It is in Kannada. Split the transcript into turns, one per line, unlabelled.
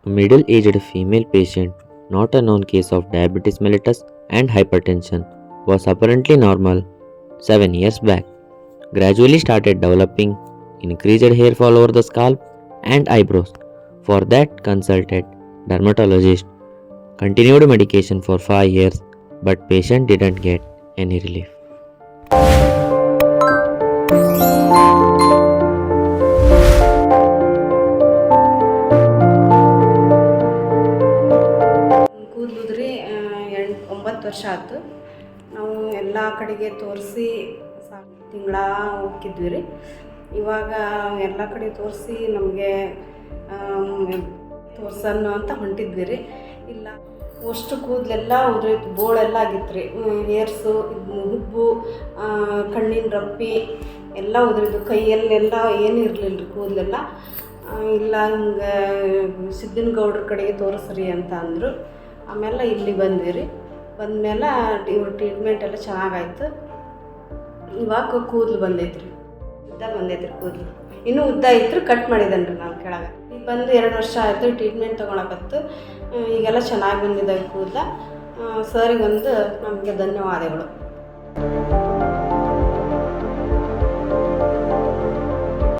A middle-aged female patient, not a known case of diabetes mellitus and hypertension, was apparently normal 7 years back. Gradually started developing increased hair fall over the scalp and eyebrows. For that, consulted dermatologist. Continued medication for 5 years, but patient didn't get any relief.
ಕೂದಲುದ್ರಿ 9 ವರ್ಷ ಆಯ್ತು. ನಾವು ಎಲ್ಲ ಕಡೆಗೆ ತೋರಿಸಿ ತಿಂಗಳ ಹೋಗಿದ್ವಿ ರೀ. ಇವಾಗ ಎಲ್ಲ ಕಡೆ ತೋರಿಸಿ ನಮಗೆ ತೋರ್ಸನ್ನು ಅಂತ ಹೊಂಟಿದ್ವಿ ರೀ. ಇಲ್ಲ ಅಷ್ಟು ಕೂದಲೆಲ್ಲ ಉದುರಿತ್ತು, ಬೋಳೆಲ್ಲ ಆಗಿತ್ತು ರೀ. ಹೇರ್ಸು, ಹುಬ್ಬು, ಕಣ್ಣಿನ ರಪ್ಪಿ ಎಲ್ಲ ಉದುರಿದ್ದು, ಕೈಯಲ್ಲೆಲ್ಲ ಏನೂ ಇರಲಿಲ್ಲ ರೀ ಕೂದಲೆಲ್ಲ. ಇಲ್ಲ ಹಿಂಗೆ ಸಿದ್ದಿನ ಗೌಡ್ರ ಕಡೆಗೆ ತೋರಿಸ್ರಿ ಅಂತ ಅಂದರು. ಆಮೇಲೆ ಇಲ್ಲಿ ಬಂದ್ವಿ ರೀ. ಬಂದಮೇಲೆ ಇವ್ರ ಟ್ರೀಟ್ಮೆಂಟ್ ಎಲ್ಲ ಚೆನ್ನಾಗಾಯ್ತು. ಇವಾಗ ಕೂದಲು ಬಂದೈತೆ ರೀ, ಉದ್ದ ಬಂದೈತೆ ರೀ ಕೂದಲು. ಇನ್ನೂ ಉದ್ದ ಇತ್ತು, ಕಟ್ ಮಾಡಿದ್ದಾನೆ ರೀ ನಾನು ಕೆಳಗೆ. ಈಗ ಬಂದು 2 ವರ್ಷ ಆಯಿತು ಟ್ರೀಟ್ಮೆಂಟ್ ತೊಗೊಳಕತ್ತು. ಈಗೆಲ್ಲ ಚೆನ್ನಾಗಿ ಬಂದಿದ್ದಾವೆ ಕೂದಲು. ಸರಿಗೊಂದು ನಮಗೆ ಧನ್ಯವಾದಗಳು.